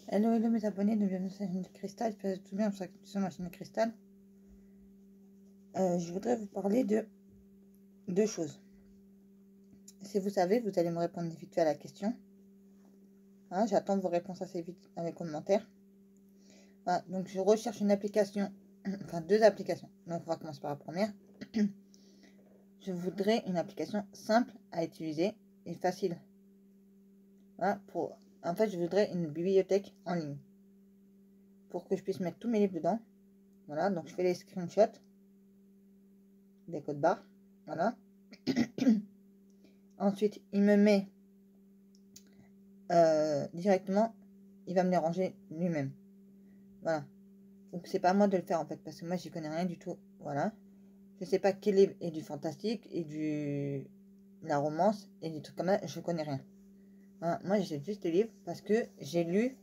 Hello, hello mes abonnés, bienvenue sur la chaîne de Cristal, j'espère que tout bien sur ma chaîne de Cristal. Je voudrais vous parler de deux choses. Si vous savez, vous allez me répondre vite fait à la question. Hein, j'attends vos réponses assez vite dans les commentaires. Voilà, donc je recherche une application, enfin deux applications. Donc on va commencer par la première. Je voudrais une application simple à utiliser et facile. Voilà, en fait, je voudrais une bibliothèque en ligne pour que je puisse mettre tous mes livres dedans. Voilà, donc je fais les screenshots des codes barres. Voilà. Ensuite, il me met directement, il va me les ranger lui-même. Voilà. Donc, c'est pas à moi de le faire en fait, parce que moi, j'y connais rien du tout. Voilà. Je sais pas quel livre est du fantastique et la romance et des trucs comme ça, je connais rien. Voilà. Moi, j'ai juste des livres parce que j'ai lu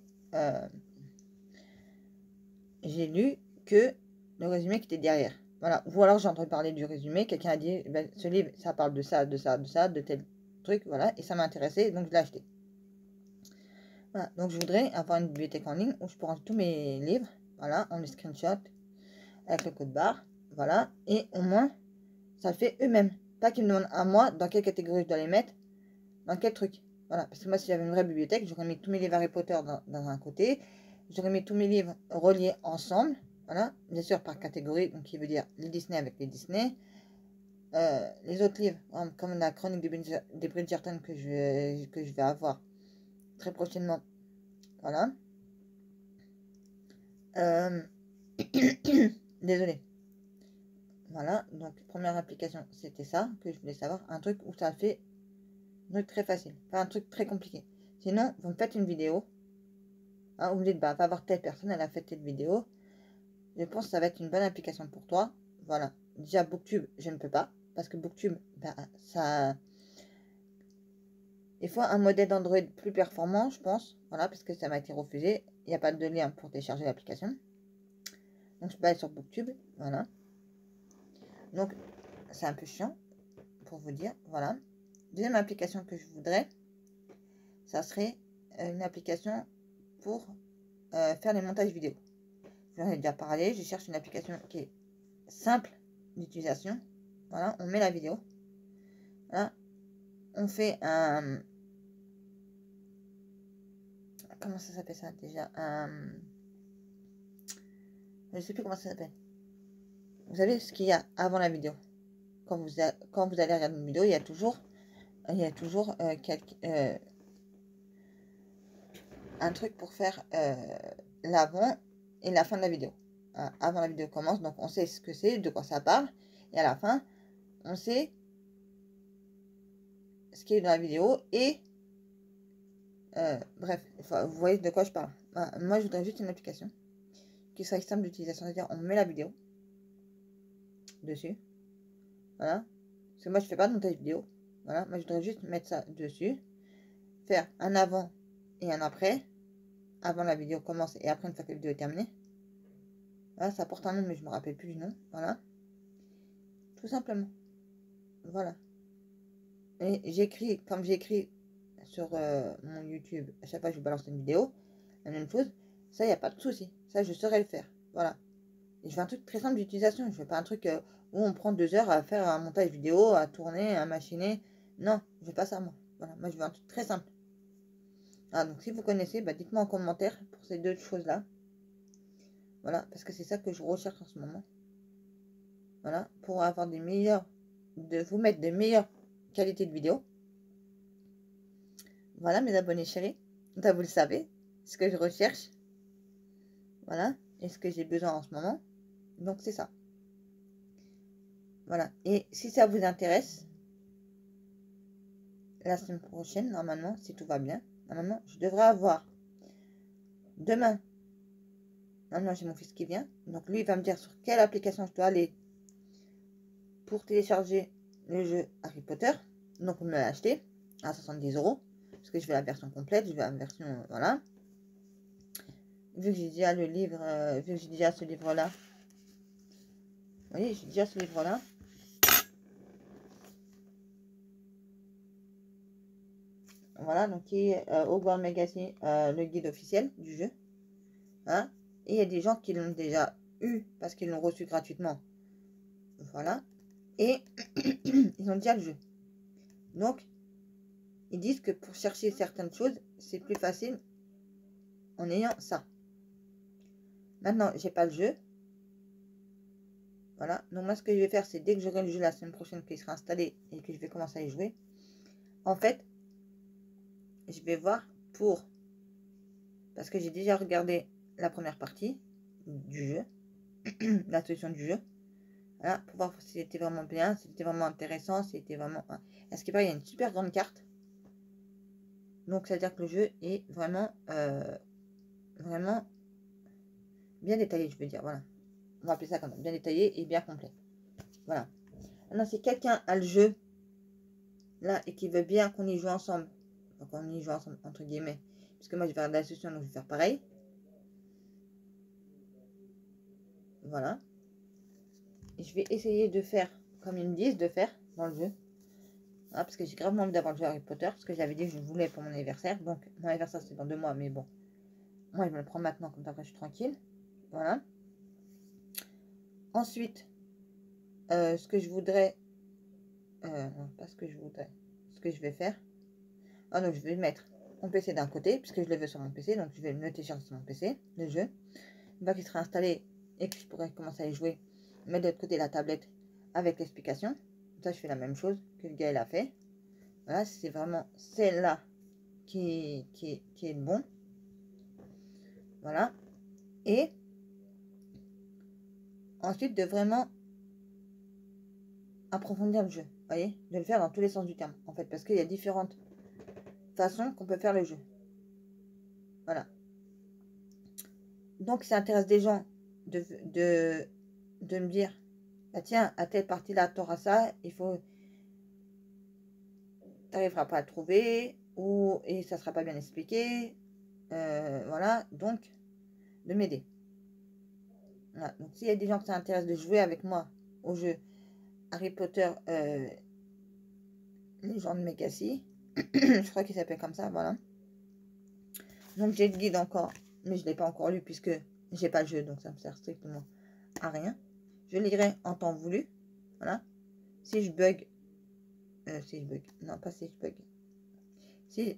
que le résumé qui était derrière. Voilà. Ou alors j'ai entendu parler du résumé, quelqu'un a dit ben, ce livre, ça parle de ça, de ça, de ça, de tel truc, voilà, et ça m'a intéressé, donc je l'ai acheté. Voilà, donc je voudrais avoir une bibliothèque en ligne où je peux ranger tous mes livres, voilà, en les screenshot avec le code barre, voilà, et au moins ça le fait eux-mêmes. Pas qu'ils me demandent à moi dans quelle catégorie je dois les mettre, dans quel truc. Voilà, parce que moi si j'avais une vraie bibliothèque, j'aurais mis tous mes livres Harry Potter dans un côté, j'aurais mis tous mes livres reliés ensemble, voilà, bien sûr par catégorie, donc qui veut dire les Disney avec les Disney. Les autres livres, comme la chronique des Bridgerton que je vais avoir très prochainement, voilà. Désolée. Voilà, donc première application, c'était ça que je voulais savoir. Un truc où ça fait un truc très facile, pas un truc très compliqué. Sinon, vous me faites une vidéo. Hein, vous me dites, bah, va voir telle personne, elle a fait telle vidéo. Je pense que ça va être une bonne application pour toi. Voilà. Déjà, Booktube, je ne peux pas. Parce que Booktube, bah, ça. Il faut un modèle d'Android plus performant, je pense. Voilà, parce que ça m'a été refusé. Il n'y a pas de lien pour télécharger l'application. Donc, je peux aller sur Booktube. Voilà. Donc, c'est un peu chiant, pour vous dire. Voilà. Deuxième application que je voudrais, ça serait une application pour faire les montages vidéo. J'en ai déjà parlé. Je cherche une application qui est simple d'utilisation. Voilà, on met la vidéo. Voilà. On fait un... Comment ça s'appelle ça déjà? Je ne sais plus comment ça s'appelle. Vous savez ce qu'il y a avant la vidéo. Quand vous allez regarder une vidéo, il y a toujours un truc pour faire l'avant et la fin de la vidéo. Avant la vidéo commence, donc on sait ce que c'est, de quoi ça parle. Et à la fin, on sait ce qui est dans la vidéo. Et bref, vous voyez de quoi je parle. Voilà, moi, je voudrais juste une application qui soit simple d'utilisation. C'est-à-dire, on met la vidéo dessus. Voilà. Parce que moi, je fais pas de montage vidéo. Voilà. Moi, je voudrais juste mettre ça dessus. Faire un avant et un après. Avant la vidéo commence et après, une fois que la vidéo est terminée. Voilà, ça porte un nom, mais je me rappelle plus du nom. Voilà. Tout simplement. Voilà. Et j'écris, comme j'écris sur mon YouTube, à chaque fois que je balance une vidéo, la même chose, ça, il n'y a pas de souci. Ça, je saurais le faire. Voilà. Et je fais un truc très simple d'utilisation. Je fais pas un truc où on prend 2 heures à faire un montage vidéo, à tourner, à machiner. Non, je fais pas ça, moi. Voilà. Moi, je veux un truc très simple. Ah, donc, si vous connaissez, bah, dites-moi en commentaire pour ces deux choses-là. Voilà. Parce que c'est ça que je recherche en ce moment. Voilà. Pour avoir de vous mettre de meilleures qualités de vidéo. Voilà, mes abonnés chéris. Bah, vous le savez, ce que je recherche. Voilà. Et ce que j'ai besoin en ce moment. Donc, c'est ça. Voilà. Et si ça vous intéresse, la semaine prochaine, normalement, si tout va bien, normalement, je devrais avoir demain. Maintenant, j'ai mon fils qui vient. Donc, lui, il va me dire sur quelle application je dois aller pour télécharger le jeu Harry Potter. Donc, on me l'a acheté à 70 €. Parce que je veux la version complète. Je veux la version. Voilà. Vu que j'ai déjà le livre. Vu que j'ai déjà ce livre-là. Vous voyez, j'ai déjà ce livre-là. voilà, donc qui est Hogwarts Legacy, le guide officiel du jeu. Hein. Et il y a des gens qui l'ont déjà eu parce qu'ils l'ont reçu gratuitement. Voilà. Et ils ont déjà le jeu. Donc, ils disent que pour chercher certaines choses, c'est plus facile en ayant ça. Maintenant, j'ai pas le jeu. Voilà. Donc, moi, ce que je vais faire, c'est dès que j'aurai le jeu la semaine prochaine, qu'il sera installé et que je vais commencer à y jouer, en fait, je vais voir pour... Parce que j'ai déjà regardé la première partie du jeu, la solution du jeu. Voilà, pour voir si c'était vraiment bien, si c'était vraiment intéressant, si c'était vraiment... Est-ce qu'il y a une super grande carte. Donc, ça veut dire que le jeu est vraiment, vraiment bien détaillé, je veux dire. Voilà. On va appeler ça comme ça, bien détaillé et bien complet. Voilà. Maintenant, si quelqu'un a le jeu, là, et qui veut bien qu'on y joue ensemble, enfin, qu'on y joue ensemble, entre guillemets, puisque moi, je vais faire de la solution, donc je vais faire pareil. Voilà. Et je vais essayer de faire comme ils me disent de faire dans le jeu. Voilà, parce que j'ai gravement envie d'avoir le jeu Harry Potter, parce que j'avais dit que je voulais pour mon anniversaire. Donc, mon anniversaire, c'est dans 2 mois, mais bon. Moi, je me le prends maintenant, comme ça, après, je suis tranquille. Voilà. Ensuite, ce que je voudrais... non, pas ce que je voudrais. Ce que je vais faire... Ah non, je vais mettre mon PC d'un côté, puisque je le veux sur mon PC. Donc, je vais le télécharger sur mon PC, le jeu. Une fois qu'il sera installé et que je pourrai commencer à y jouer, mettre de l'autre côté la tablette avec l'explication. Ça, je fais la même chose que le gars, il a fait. Voilà, c'est vraiment celle-là qui est bon. Voilà. Et ensuite, de vraiment approfondir le jeu. Vous voyez, de le faire dans tous les sens du terme, en fait, parce qu'il y a différentes façons qu'on peut faire le jeu. Voilà. Donc, ça intéresse des gens de me dire, bah, tiens, à telle partie-là, tu auras ça, il faut... Tu n'arriveras pas à le trouver, et ça ne sera pas bien expliqué. Voilà, donc, de m'aider. Voilà. Donc, s'il y a des gens qui s'intéressent de jouer avec moi au jeu Harry Potter, Légende Legacy, je crois qu'il s'appelle comme ça, voilà. Donc, j'ai le guide encore, mais je ne l'ai pas encore lu puisque j'ai pas le jeu, donc ça me sert strictement à rien. Je lirai en temps voulu, voilà. Si je bug, non, pas si je bug. Si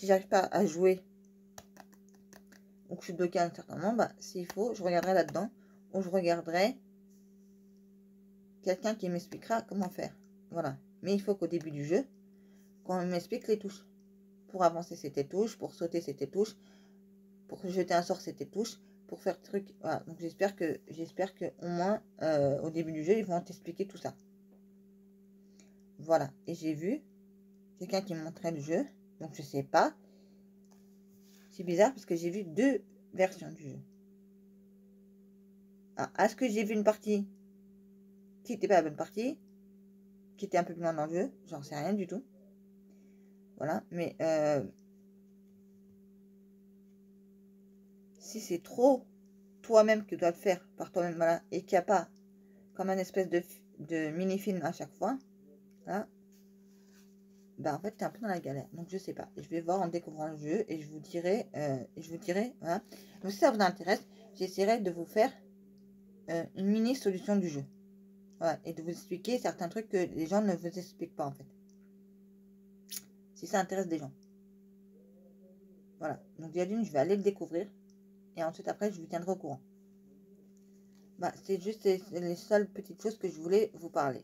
j'arrive pas à jouer ou que je suis bloqué à un certain moment, bah, s'il faut, je regarderai là-dedans ou je regarderai quelqu'un qui m'expliquera comment faire. Voilà. Mais il faut qu'au début du jeu, qu'on m'explique les touches. Pour avancer, c'était touches. Pour sauter, c'était touches. Pour jeter un sort, c'était touches. Pour faire truc. Voilà. Donc j'espère que au moins au début du jeu, ils vont t'expliquer tout ça. Voilà. Et j'ai vu quelqu'un qui me montrait le jeu. Donc je sais pas. C'est bizarre parce que j'ai vu 2 versions du jeu. Ah, est-ce que j'ai vu une partie qui n'était pas la bonne partie, qui était un peu plus loin dans le jeu? J'en sais rien du tout. Voilà. Mais si c'est trop toi-même qui dois le faire par toi-même, voilà, et qu'il n'y a pas comme un espèce de mini-film à chaque fois, là, bah en fait, t'es un peu dans la galère. Donc, je sais pas. Je vais voir en découvrant le jeu et je vous dirai, voilà. Donc, si ça vous intéresse, j'essaierai de vous faire une mini-solution du jeu. Voilà, et de vous expliquer certains trucs que les gens ne vous expliquent pas, en fait. Si ça intéresse des gens. Voilà. Donc, déjà d'une, je vais aller le découvrir. Et ensuite, après, je vous tiendrai au courant. Bah, c'est juste les seules petites choses que je voulais vous parler.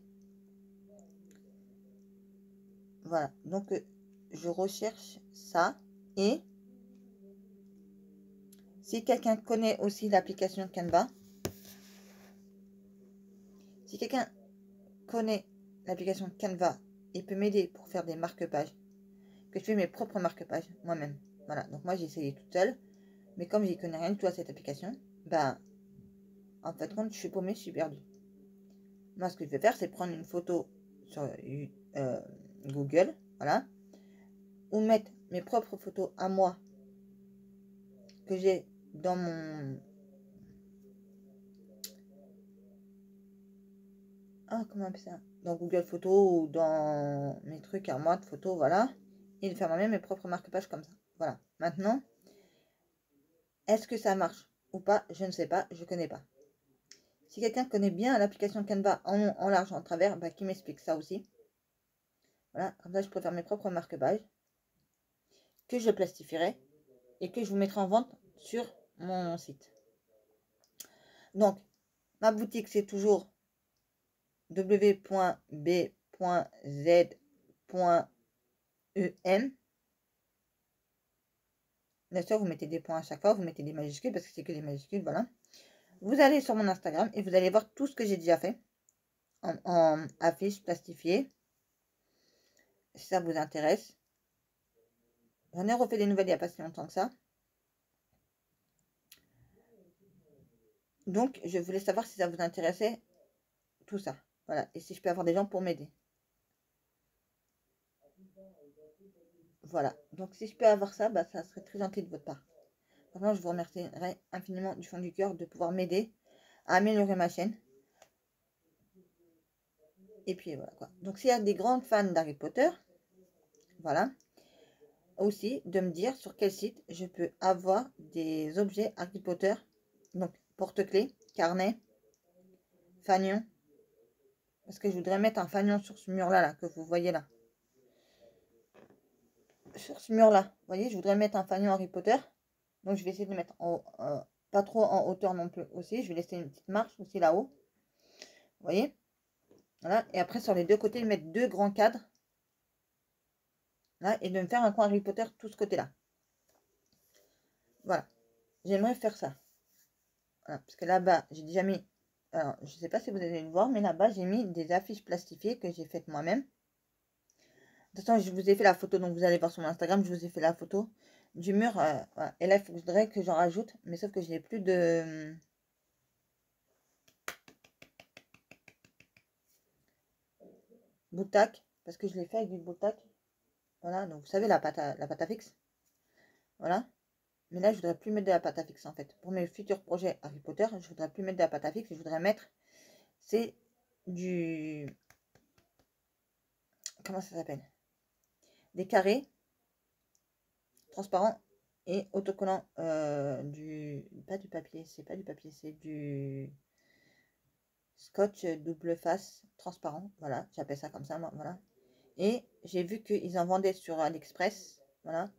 Voilà, donc je recherche ça. Et si quelqu'un connaît aussi l'application Canva, si quelqu'un connaît l'application Canva et peut m'aider pour faire des marque-pages, que je fais mes propres marque-pages moi-même. Voilà, donc moi j'ai essayé toute seule, mais comme j'y connais rien du tout à cette application, bah en fait compte je suis paumée, je suis perdue. Moi ce que je vais faire, c'est prendre une photo sur Google, voilà, ou mettre mes propres photos à moi que j'ai dans mon... Ah, comment on appelle ça? Dans Google Photos ou dans mes trucs à moi de photos, voilà. et de faire moi-même mes propres marque-pages comme ça. Voilà. Maintenant, est-ce que ça marche ou pas? Je ne sais pas, je ne connais pas. Si quelqu'un connaît bien l'application Canva en long, en large, en travers, bah, qui m'explique ça aussi. Voilà, comme ça je peux faire mes propres marque-pages que je plastifierai et que je vous mettrai en vente sur mon site. Donc, ma boutique, c'est toujours w.b.z.em. Bien sûr, vous mettez des points à chaque fois, vous mettez des majuscules parce que c'est que des majuscules, voilà. Vous allez sur mon Instagram et vous allez voir tout ce que j'ai déjà fait en affiches plastifiées. Si ça vous intéresse. J'en ai refait des nouvelles il n'y a pas si longtemps que ça. Donc, je voulais savoir si ça vous intéressait, tout ça. Voilà. Et si je peux avoir des gens pour m'aider. Voilà. Donc, si je peux avoir ça, bah, ça serait très gentil de votre part. Franchement, je vous remercierai infiniment du fond du cœur de pouvoir m'aider à améliorer ma chaîne. Et puis, voilà quoi. Donc, s'il y a des grandes fans d'Harry Potter, voilà. Aussi, de me dire sur quel site je peux avoir des objets Harry Potter. Donc, porte-clés, carnet, fanion. Parce que je voudrais mettre un fanion sur ce mur-là, là, que vous voyez là. Sur ce mur-là, vous voyez, je voudrais mettre un fanion Harry Potter. Donc, je vais essayer de le mettre pas trop en hauteur non plus aussi. Je vais laisser une petite marche aussi là-haut. Vous voyez? Voilà. Et après, sur les deux côtés, mettre deux grands cadres. Là, et de me faire un coin Harry Potter tout ce côté-là. Voilà. J'aimerais faire ça. Voilà. Parce que là-bas, j'ai déjà mis... Alors, je ne sais pas si vous allez le voir, mais là-bas, j'ai mis des affiches plastifiées que j'ai faites moi-même. De toute façon, je vous ai fait la photo, donc vous allez voir sur mon Instagram, je vous ai fait la photo du mur. Voilà. Et là, il faudrait que j'en rajoute, mais sauf que je n'ai plus de... boutac, parce que je l'ai fait avec du boutac. Voilà, donc vous savez, la pâte à fixe. Voilà. Mais là, je voudrais plus mettre de la pâte à fixe, en fait. Pour mes futurs projets Harry Potter, je voudrais plus mettre de la pâte à fixe. Je voudrais mettre... C'est du... Comment ça s'appelle? Des carrés transparents et autocollants. Pas du papier, c'est pas du papier, c'est du scotch double face transparent. Voilà, j'appelle ça comme ça, moi. Voilà. Et j'ai vu qu'ils en vendaient sur AliExpress. Voilà.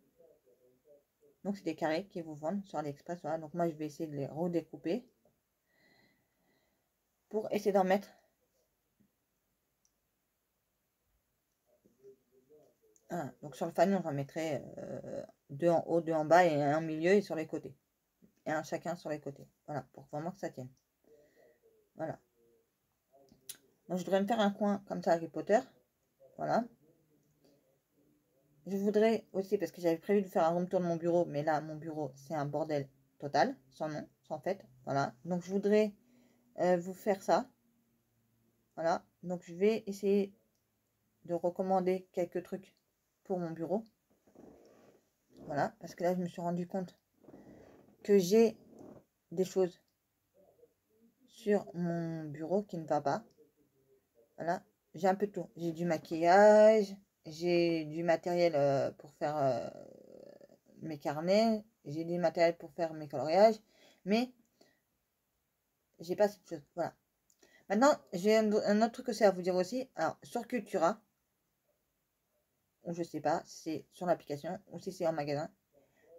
Donc, c'est des carrés qui vous vendent sur AliExpress. Voilà. Donc, moi, je vais essayer de les redécouper pour essayer d'en mettre. Voilà. Donc, sur le fanion, j'en mettrai deux en haut, deux en bas et un au milieu et sur les côtés. Et un chacun sur les côtés. Voilà, pour vraiment que ça tienne. Voilà. Donc, je voudrais me faire un coin comme ça Harry Potter. Voilà. Je voudrais aussi, parce que j'avais prévu de faire un room tour de mon bureau, mais là, mon bureau, c'est un bordel total, sans nom, sans fait. Voilà. Donc, je voudrais vous faire ça. Voilà. Donc, je vais essayer de recommander quelques trucs pour mon bureau. Voilà. Parce que là, je me suis rendu compte que j'ai des choses sur mon bureau qui ne va pas. Voilà. J'ai un peu de tout. J'ai du maquillage, j'ai du matériel pour faire mes carnets, j'ai du matériel pour faire mes coloriages, mais j'ai pas cette chose. Voilà. Maintenant, j'ai un autre truc aussi à vous dire aussi. Alors, sur Cultura, ou je sais pas si c'est sur l'application ou si c'est en magasin,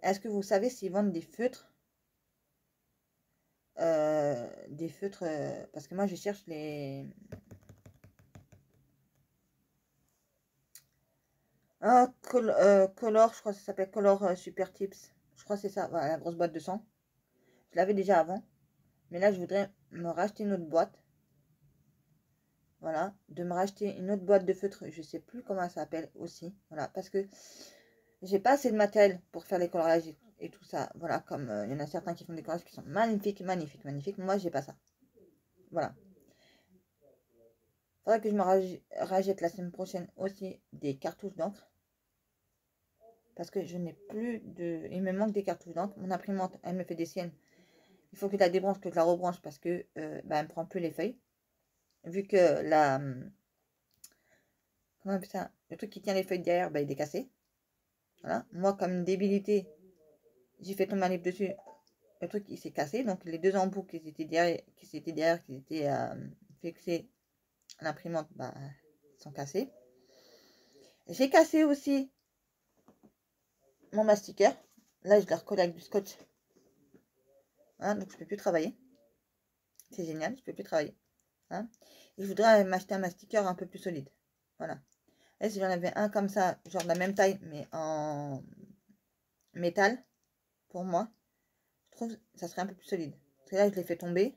est-ce que vous savez s'ils vendent des feutres parce que moi je cherche les... Ah, Color, je crois que ça s'appelle Color Super Tips. Je crois que c'est ça, voilà, la grosse boîte de 100. Je l'avais déjà avant. Mais là, je voudrais me racheter une autre boîte. Voilà, de me racheter une autre boîte de feutre. Je sais plus comment ça s'appelle aussi. Voilà, parce que j'ai pas assez de matériel pour faire les coloriages et tout ça. Voilà, comme il y en a certains qui font des coloriages qui sont magnifiques, magnifiques, magnifiques. Moi, j'ai pas ça. Voilà. Faudrait que je me rachète la semaine prochaine aussi des cartouches d'encre. Parce que je n'ai plus de... Il me manque des cartouches d'encre. Mon imprimante, elle me fait des siennes. Il faut que je la débranche, que je la rebranche parce que bah, elle me prend plus les feuilles. Vu que la... Comment on appelle ça? Le truc qui tient les feuilles derrière, bah, il est cassé. Voilà. Moi, comme une débilité, j'ai fait tomber un livre dessus. Le truc, il s'est cassé. Donc, les deux embouts qui étaient derrière, qui étaient fixés à l'imprimante, bah, sont cassés. J'ai cassé aussi mon mastiqueur. Là, je l'ai recollé avec du scotch. Voilà, donc je peux plus travailler. C'est génial, je peux plus travailler. Hein. Et je voudrais m'acheter un mastiqueur un peu plus solide. Voilà. Et si j'en avais un comme ça, genre de la même taille, mais en métal, pour moi, je trouve que ça serait un peu plus solide. Parce que là, je l'ai fait tomber.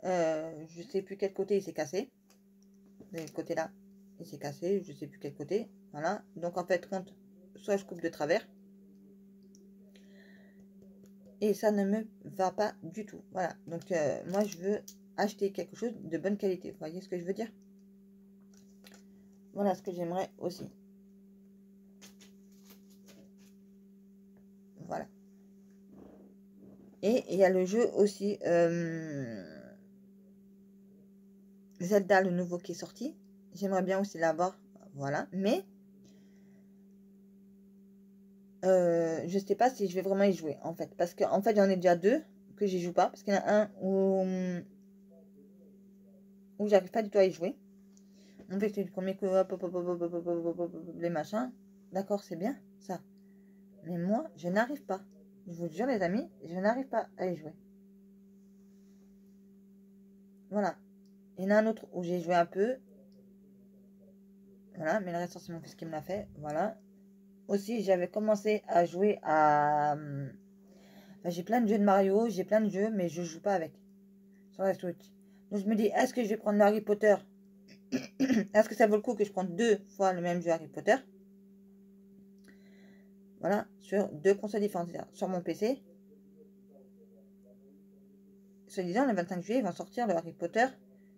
Je sais plus quel côté il s'est cassé. Le côté là, il s'est cassé. Je sais plus quel côté. Voilà. Donc en fait, compte, soit je coupe de travers. Et ça ne me va pas du tout. Voilà. Donc moi, je veux acheter quelque chose de bonne qualité. Vous voyez ce que je veux dire? Voilà ce que j'aimerais aussi. Voilà. Et il y a le jeu aussi Zelda, le nouveau qui est sorti. J'aimerais bien aussi l'avoir. Voilà. Mais je sais pas si je vais vraiment y jouer en fait. Parce qu'en fait, j'en ai déjà deux que j'y joue pas. Parce qu'il y en a un où j'arrive pas du tout à y jouer. On fait que c'est du premier coup, les machins. D'accord, c'est bien ça. Mais moi, je n'arrive pas. Je vous jure, les amis, je n'arrive pas à y jouer. Voilà. Il y en a un autre où j'ai joué un peu. Voilà, mais le reste, c'est mon fils qui me l'a fait. Voilà. Aussi, j'avais commencé à jouer à... Enfin, j'ai plein de jeux de Mario, j'ai plein de jeux, mais je joue pas avec. Sur la Switch. Donc je me dis, est-ce que je vais prendre le Harry Potter? Est-ce que ça vaut le coup que je prenne 2 fois le même jeu Harry Potter? Voilà, sur 2 consoles différentes. Sur mon PC. Se disant, le 25 juillet, ils vont sortir le Harry Potter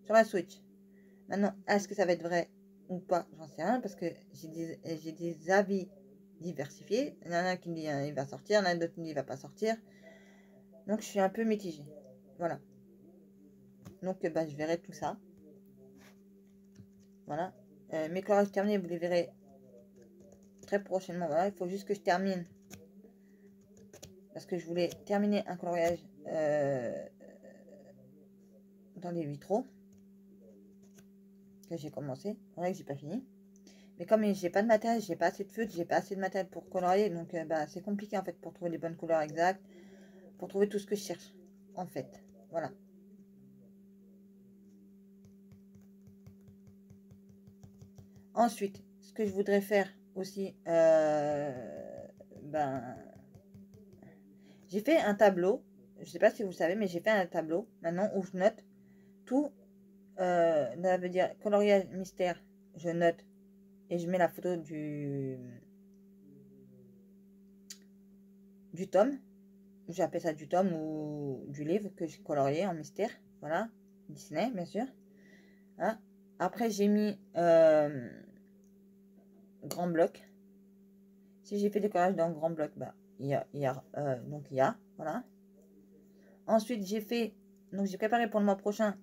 sur la Switch. Maintenant, est-ce que ça va être vrai ou pas? J'en sais rien, parce que j'ai des avis diversifiés. Il y en a qui me disent il va sortir, il y en a d'autres qui me disent il va pas sortir. Donc je suis un peu mitigée. Voilà. Donc bah, je verrai tout ça. Voilà. Mes coloriages terminés, vous les verrez très prochainement. Voilà, il faut juste que je termine. Parce que je voulais terminer un coloriage dans les vitraux. Que j'ai commencé. Voilà que j'ai pas fini. Mais comme j'ai pas de matériel, j'ai pas assez de feutre, j'ai pas assez de matériel pour colorier. Donc bah, c'est compliqué en fait pour trouver les bonnes couleurs exactes. Pour trouver tout ce que je cherche. En fait. Voilà. Ensuite, ce que je voudrais faire aussi, ben, j'ai fait un tableau. Je sais pas si vous savez, mais j'ai fait un tableau maintenant où je note tout. Ça veut dire coloriage mystère. Je note et je mets la photo du tome. J'appelle ça du tome ou du livre que j'ai colorié en mystère. Voilà. Disney, bien sûr. Hein. Après, j'ai mis grand bloc. Si j'ai fait des collages dans grand bloc, bah, il y a, voilà. Ensuite, donc j'ai préparé pour le mois prochain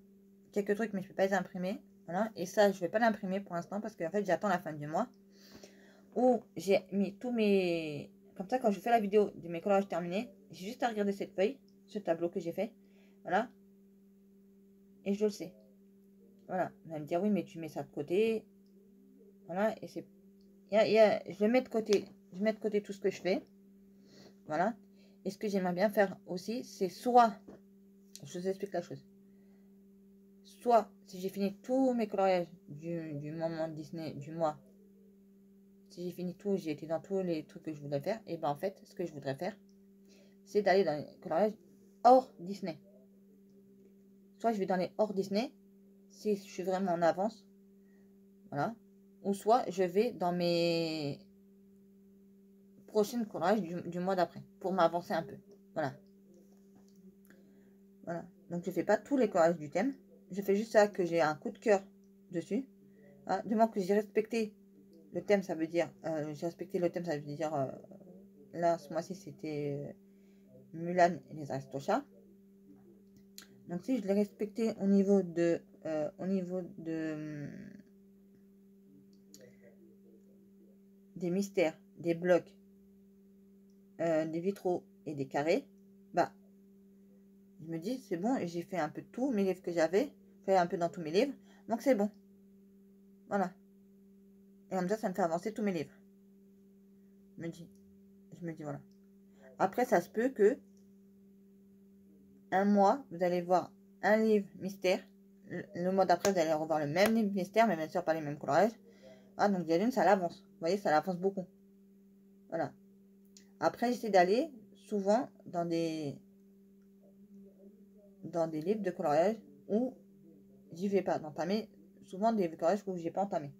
quelques trucs, mais je ne peux pas les imprimer, voilà. Et ça, je ne vais pas l'imprimer pour l'instant parce qu'en fait, j'attends la fin du mois où j'ai mis tous mes, comme ça, quand je fais la vidéo de mes collages terminés, j'ai juste à regarder cette feuille, ce tableau que j'ai fait, voilà, et je le sais, voilà. On va me dire oui, mais tu mets ça de côté, voilà, et c'est, je mets de côté, je mets de côté tout ce que je fais. Voilà. Et ce que j'aimerais bien faire aussi, c'est soit, je vous explique la chose, soit si j'ai fini tous mes coloriages du moment Disney du mois, si j'ai fini tout, j'ai été dans tous les trucs que je voulais faire, et ben en fait, ce que je voudrais faire, c'est d'aller dans les coloriages hors Disney. Soit je vais dans les hors Disney, si je suis vraiment en avance, voilà, ou soit je vais dans mes prochaines coloriages du mois d'après, pour m'avancer un peu, voilà. Voilà. Donc je fais pas tous les coloriages du thème. Je fais juste ça que j'ai un coup de cœur dessus. Ah, du moment que j'ai respecté le thème, ça veut dire... j'ai respecté le thème, ça veut dire... là, ce mois-ci, c'était Mulan et les Aristochats. Donc si je l'ai respecté au niveau de... des mystères des blocs, des vitraux et des carrés, bah, je me dis, c'est bon, j'ai fait un peu de tous mes livres que j'avais, fait un peu dans tous mes livres, donc c'est bon. Voilà. Et comme ça me fait avancer tous mes livres. Je me dis, voilà. Après, ça se peut que un mois, vous allez voir un livre mystère. Le mois d'après, vous allez revoir le même livre mystère, mais bien sûr pas les mêmes coloriages. Ah, donc déjà ça l'avance. Vous voyez, ça l'avance beaucoup. Voilà. Après, j'essaie d'aller souvent dans des livres de coloriage où j'y vais pas d'entamer. Souvent des coloriages où j'ai pas entamé.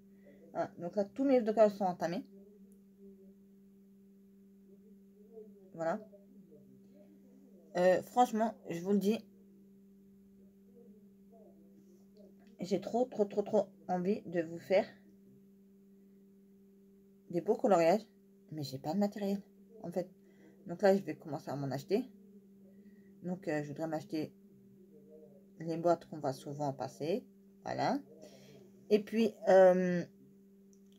Voilà. Donc là, tous mes livres de coloriage sont entamés. Voilà. Franchement, je vous le dis, j'ai trop envie de vous faire des beaux coloriages, mais j'ai pas de matériel en fait. Donc là, je vais commencer à m'en acheter. Donc, je voudrais m'acheter les boîtes qu'on va souvent passer. Voilà. Et puis,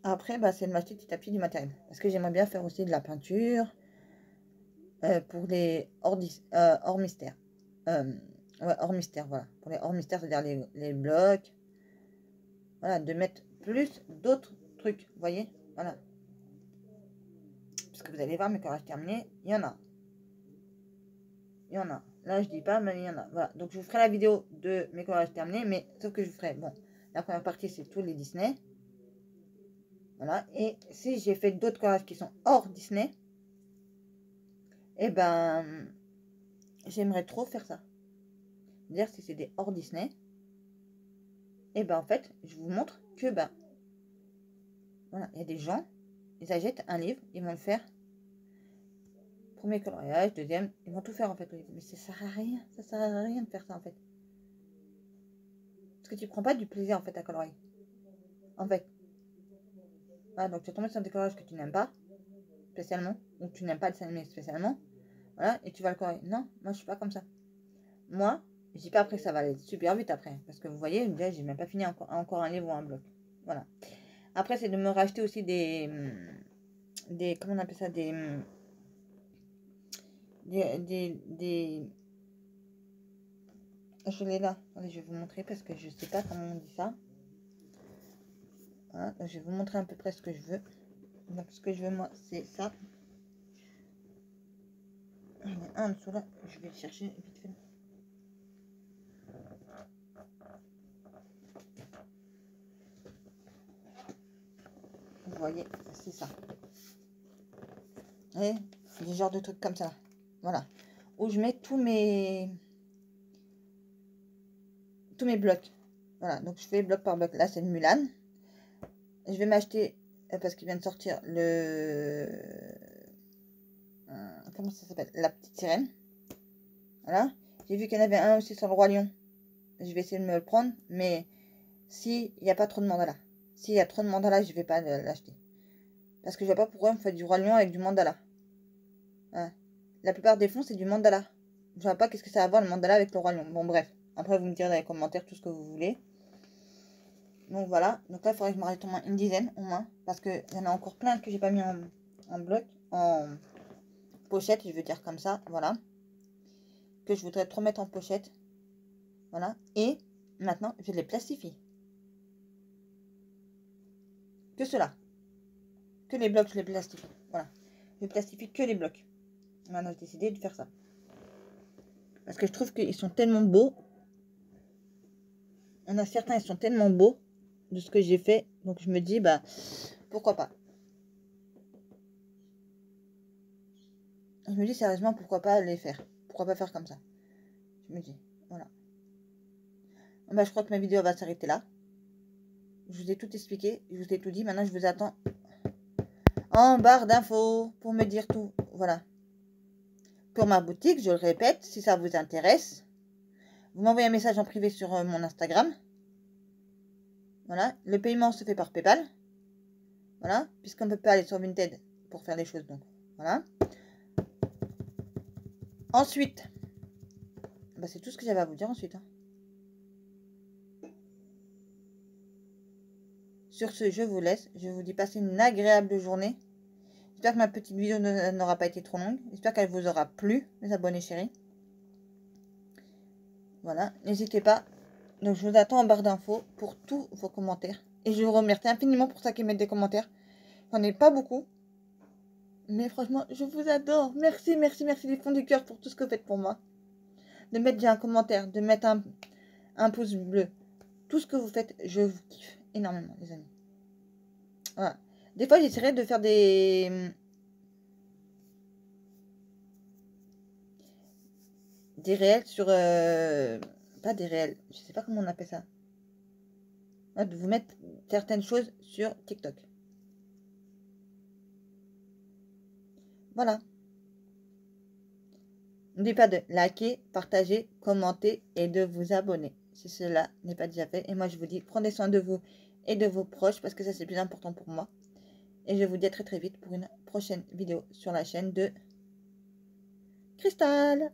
après, bah, c'est de m'acheter petit à petit du matériel. Parce que j'aimerais bien faire aussi de la peinture pour les hors mystère. Ouais, hors mystère, voilà. Pour les hors mystère, c'est-à-dire les blocs. Voilà, de mettre plus d'autres trucs, vous voyez. Voilà. Parce que vous allez voir, mes collages terminés, il y en a. Il y en a. Là, je dis pas, mais il y en a. Voilà. Donc, je vous ferai la vidéo de mes collages terminés, mais sauf que je ferai, bon, la première partie, c'est tous les Disney. Voilà. Et si j'ai fait d'autres collages qui sont hors Disney, eh ben, j'aimerais trop faire ça. Dire si c'est des hors Disney, eh ben, en fait, je vous montre que, ben, voilà, il y a des gens, ils achètent un livre, ils vont le faire. Premier coloriage, deuxième, ils vont tout faire en fait. Mais ça sert à rien, ça sert à rien de faire ça en fait. Parce que tu prends pas du plaisir en fait à colorier. En fait. Voilà, donc tu vas tomber sur des coloriages que tu n'aimes pas spécialement, ou que tu n'aimes pas le dessin animé spécialement. Voilà, et tu vas le colorier. Non, moi je suis pas comme ça. Moi, je dis pas après que ça va aller super vite après. Parce que vous voyez, déjà j'ai même pas fini encore un livre ou un bloc. Voilà. Après, c'est de me racheter aussi des comment on appelle ça, je l'ai là. Attendez, je vais vous montrer parce que je sais pas comment on dit ça. Voilà, donc je vais vous montrer à peu près ce que je veux. Donc ce que je veux moi, c'est ça. Il y en a un en dessous là, je vais le chercher vite fait. Vous voyez, c'est ça. Et des genres de trucs comme ça. Voilà. Où je mets tous mes blocs. Voilà, donc je fais bloc par bloc. Là, c'est le Mulan. Je vais m'acheter, parce qu'il vient de sortir le... comment ça s'appelle? La petite sirène. Voilà. J'ai vu qu'il y en avait un aussi sur le Roi Lion. Je vais essayer de me le prendre. Mais s'il n'y a pas trop de mandala. S'il y a trop de mandala, je ne vais pas l'acheter. Parce que je vois pas pourquoi on fait du Roi Lion avec du mandala. Hein. La plupart des fonds, c'est du mandala. Je vois pas qu'est-ce que ça va avoir le mandala avec le Roi Lion. Bon, bref. Après, vous me direz dans les commentaires tout ce que vous voulez. Donc voilà. Donc là, il faudrait que je m'arrête au moins une dizaine, au moins. Parce qu'il y en a encore plein que j'ai pas mis en bloc. En pochette, je veux dire comme ça. Voilà. Que je voudrais trop mettre en pochette. Voilà. Et maintenant, je les plastifie. Que cela. Que les blocs, je les plastifie. Voilà. Je plastifie que les blocs. Maintenant, j'ai décidé de faire ça. Parce que je trouve qu'ils sont tellement beaux. Il y en a certains, ils sont tellement beaux de ce que j'ai fait. Donc je me dis, bah, pourquoi pas. Je me dis sérieusement, pourquoi pas les faire. Pourquoi pas faire comme ça. Je me dis, voilà. Bah, je crois que ma vidéo va s'arrêter là. Je vous ai tout expliqué. Je vous ai tout dit. Maintenant, je vous attends en barre d'infos pour me dire tout. Voilà. Pour ma boutique, je le répète, si ça vous intéresse, vous m'envoyez un message en privé sur mon Instagram. Voilà. Le paiement se fait par PayPal. Voilà. Puisqu'on ne peut pas aller sur Vinted pour faire les choses. Donc, voilà. Ensuite, bah, c'est tout ce que j'avais à vous dire ensuite. Hein. Sur ce, je vous laisse. Je vous dis passez une agréable journée. J'espère que ma petite vidéo n'aura pas été trop longue. J'espère qu'elle vous aura plu, mes abonnés chéris. Voilà, n'hésitez pas. Donc, je vous attends en barre d'infos pour tous vos commentaires. Et je vous remercie infiniment pour ça qui mettent des commentaires. J'en ai pas beaucoup. Mais franchement, je vous adore. Merci, merci, merci du fond du cœur pour tout ce que vous faites pour moi. De mettre déjà un commentaire, de mettre un pouce bleu. Tout ce que vous faites, je vous kiffe énormément, les amis. Voilà. Des fois, j'essaierai de faire des réels sur... pas des réels, je sais pas comment on appelle ça. De vous mettre certaines choses sur TikTok. Voilà. N'oubliez pas de liker, partager, commenter et de vous abonner si cela n'est pas déjà fait. Et moi, je vous dis, prenez soin de vous et de vos proches parce que ça, c'est plus important pour moi. Et je vous dis à très très vite pour une prochaine vidéo sur la chaîne de Cristal.